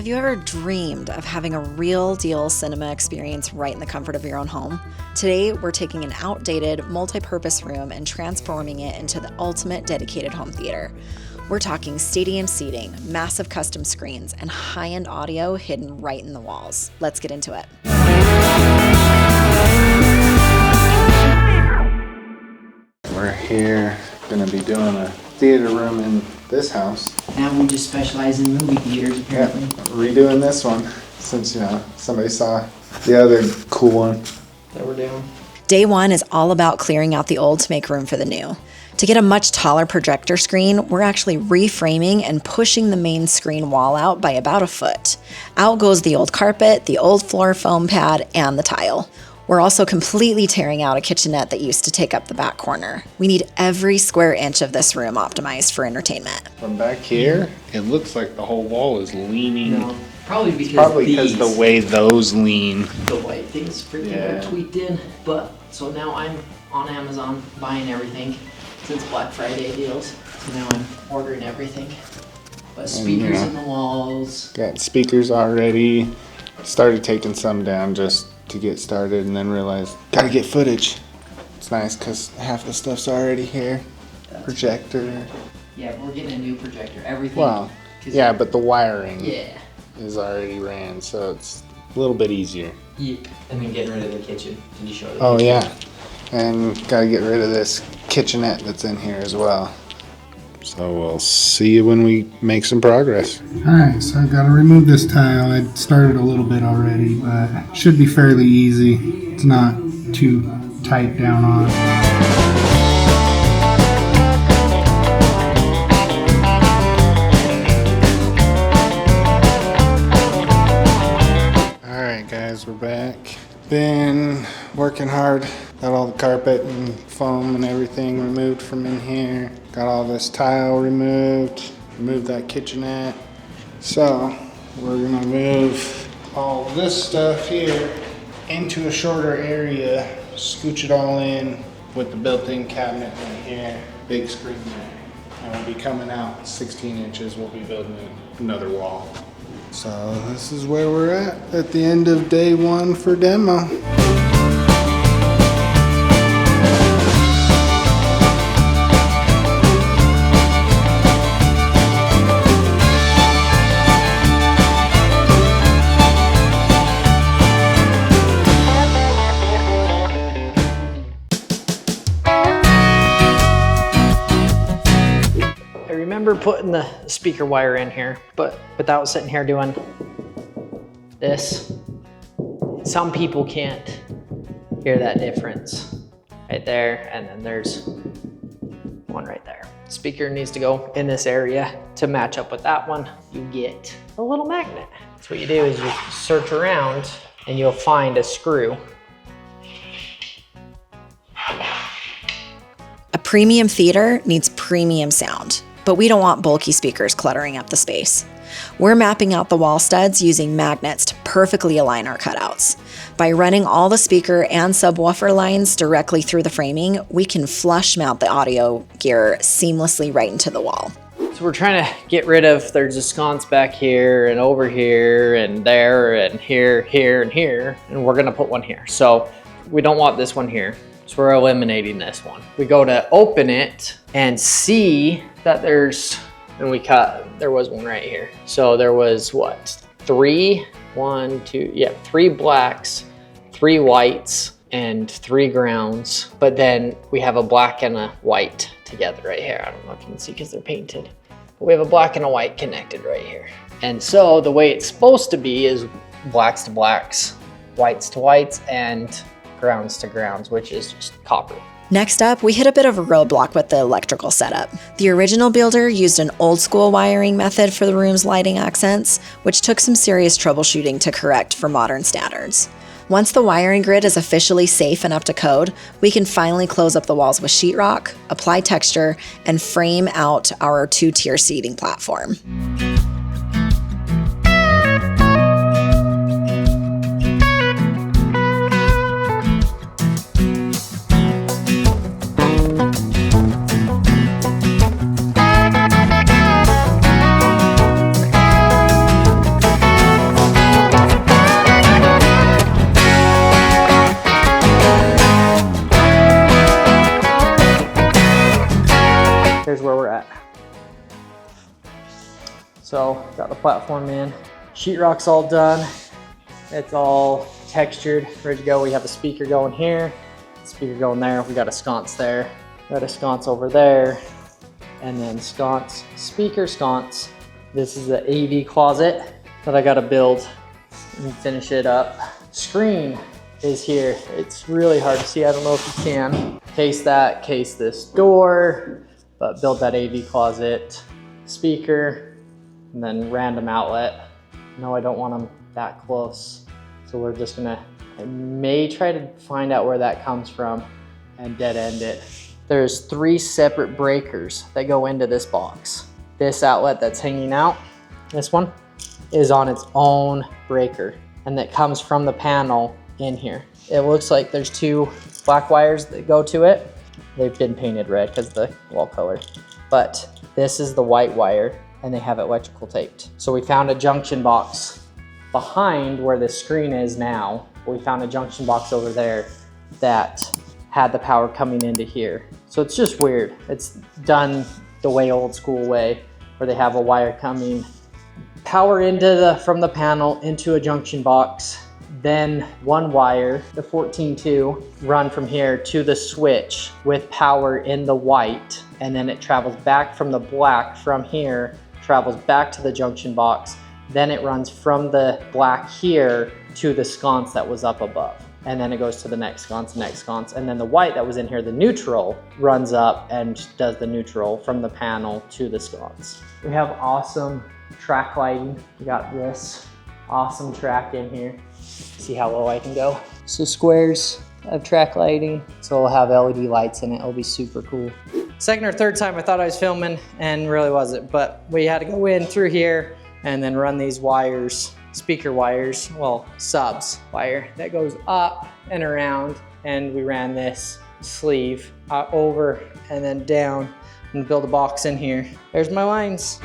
Have you ever dreamed of having a real deal cinema experience right in the comfort of your own home? Today, we're taking an outdated, multi-purpose room and transforming it into the ultimate dedicated home theater. We're talking stadium seating, massive custom screens, and high-end audio hidden right in the walls. Let's get into it. We're here, gonna be doing a theater room in this house. Now we just specialize in movie theaters, apparently. Yeah, redoing this one since, somebody saw the other cool one that we're doing. Day one is all about clearing out the old to make room for the new. To get a much taller projector screen, we're actually reframing and pushing the main screen wall out by about a foot. Out goes the old carpet, the old floor foam pad, and the tile. We're also completely tearing out a kitchenette that used to take up the back corner. We need every square inch of this room optimized for entertainment. From back here, it looks like the whole wall is leaning. No, probably because the way those lean. The white things freaking got tweaked in. But, so now I'm on Amazon buying everything since Black Friday deals. So now I'm ordering everything. But speakers in the walls. Got speakers already. Started taking some down just to get started and then realized gotta get footage. It's nice because half the stuff's already here. Projector. Yeah, we're getting a new projector. Everything. Well, yeah, but the wiring Yeah. is already ran, so it's a little bit easier. Yep. And then getting rid of the kitchen. Did you show the Oh kitchen? yeah, and gotta get rid of this kitchenette that's in here as well. So we'll see you when we make some progress. Alright, so I've got to remove this tile. I started a little bit already, but it should be fairly easy. It's not too tight down on. Alright guys, we're back. Been working hard. Got all the carpet and foam and everything removed from in here. Got all this tile removed. Removed that kitchenette. So we're gonna move all this stuff here into a shorter area. Scooch it all in with the built-in cabinet right here. Big screen there. And we'll be coming out 16 inches. We'll be building another wall. So this is where we're at the end of day one for demo. I remember putting the speaker wire in here, but without sitting here doing this. Some people can't hear that difference right there, and then there's one right there. Speaker needs to go in this area to match up with that one. You get a little magnet. So what you do is you search around and you'll find a screw. A premium theater needs premium sound, but we don't want bulky speakers cluttering up the space. We're mapping out the wall studs using magnets to perfectly align our cutouts. By running all the speaker and subwoofer lines directly through the framing, we can flush mount the audio gear seamlessly right into the wall. So we're trying to get rid of, there's a sconce back here and over here and there and here, here and here, and we're gonna put one here. So we don't want this one here. So we're eliminating this one. We go to open it and see that there was one right here. So there was what? Three blacks, 3 whites, and 3 grounds. But then we have a black and a white together right here. I don't know if you can see because they're painted. But we have a black and a white connected right here. And so the way it's supposed to be is blacks to blacks, whites to whites, and grounds to grounds, which is just copper. Next up, we hit a bit of a roadblock with the electrical setup. The original builder used an old school wiring method for the room's lighting accents, which took some serious troubleshooting to correct for modern standards. Once the wiring grid is officially safe and up to code, we can finally close up the walls with sheetrock, apply texture, and frame out our 2-tier seating platform. So got the platform in. Sheetrock's all done. It's all textured, ready to go. We have a speaker going here, speaker going there. We got a sconce there, got a sconce over there, and then sconce, speaker, sconce. This is the AV closet that I gotta build and finish it up. Screen is here. It's really hard to see. I don't know if you can. Case that, case this door, but build that AV closet, speaker, and then random outlet. No, I don't want them that close. So we're just gonna, I may try to find out where that comes from and dead end it. There's 3 separate breakers that go into this box. This outlet that's hanging out, this one, is on its own breaker, and that comes from the panel in here. It looks like there's 2 black wires that go to it. They've been painted red because of the wall color. But this is the white wire, and they have electrical taped. So we found a junction box behind where the screen is now. We found a junction box over there that had the power coming into here. So it's just weird. It's done the way old school way, where they have a wire coming, power into from the panel into a junction box, then 1 wire, the 14-2, run from here to the switch with power in the white, and then it travels back from the black from here, travels back to the junction box, then it runs from the black here to the sconce that was up above. And then it goes to the next sconce, and then the white that was in here, the neutral, runs up and does the neutral from the panel to the sconce. We have awesome track lighting. We got this awesome track in here. See how low I can go. So squares of track lighting. So we'll have LED lights in it. It'll be super cool. Second or third time I thought I was filming and really wasn't, but we had to go in through here and then run these wires, speaker wires, well, subs wire that goes up and around, and we ran this sleeve over and then down and build a box in here. There's my lines.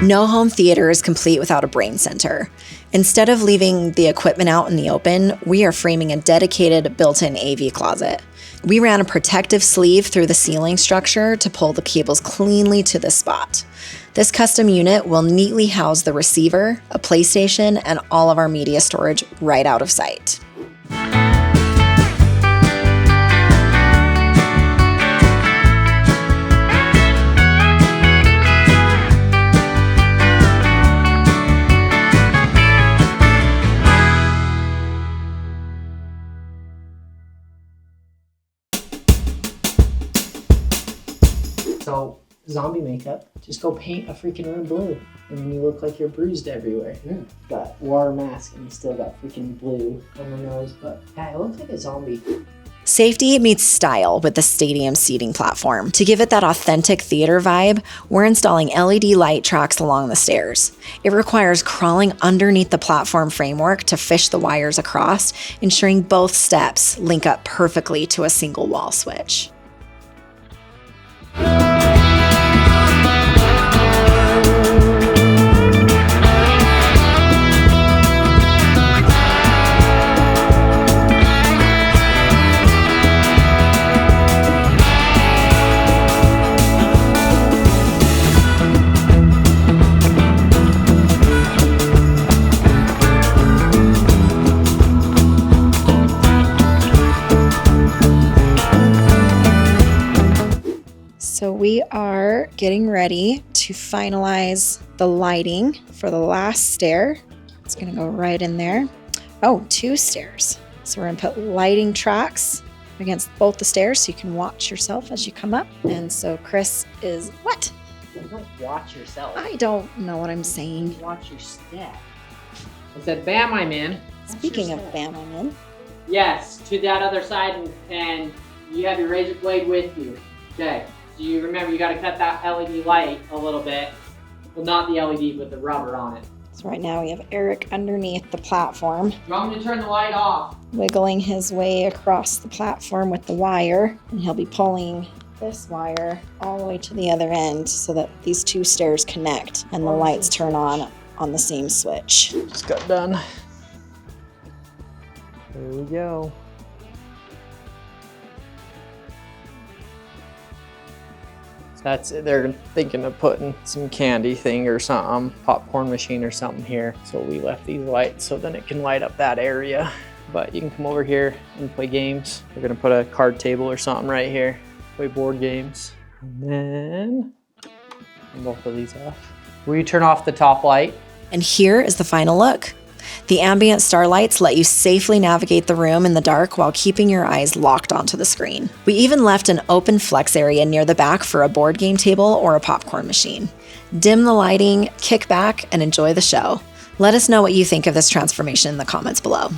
No home theater is complete without a brain center. Instead of leaving the equipment out in the open, we are framing a dedicated built-in AV closet. We ran a protective sleeve through the ceiling structure to pull the cables cleanly to this spot. This custom unit will neatly house the receiver, a PlayStation, and all of our media storage right out of sight. So, zombie makeup, just go paint a freaking room blue, and then you look like you're bruised everywhere. Yeah. Got wore a mask and you still got freaking blue on the nose, but yeah, it looks like a zombie. Safety meets style with the stadium seating platform. To give it that authentic theater vibe, we're installing LED light tracks along the stairs. It requires crawling underneath the platform framework to fish the wires across, ensuring both steps link up perfectly to a single wall switch. So we are getting ready to finalize the lighting for the last stair. It's gonna go right in there. Oh, 2 stairs. So we're gonna put lighting tracks against both the stairs so you can watch yourself as you come up. And so Chris is, what? You don't watch yourself. I don't know what I'm saying. You watch your step. I said, bam, I'm in. Speaking of bam, I'm in. Yes, to that other side, and you have your razor blade with you. Okay. Do you remember you got to cut that LED light a little bit? Well, not the LED, but the rubber on it. So right now we have Eric underneath the platform, You want me to turn the light off? wiggling his way across the platform with the wire, and he'll be pulling this wire all the way to the other end so that these two stairs connect and the lights turn on the same switch. Just got done. There we go. That's it. They're thinking of putting some candy thing or something, popcorn machine or something here. So we left these lights so then it can light up that area. But you can come over here and play games. We're gonna put a card table or something right here. Play board games. And then turn both of these off. Will you turn off the top light? And here is the final look. The ambient starlights let you safely navigate the room in the dark while keeping your eyes locked onto the screen. We even left an open flex area near the back for a board game table or a popcorn machine. Dim the lighting, kick back, and enjoy the show. Let us know what you think of this transformation in the comments below.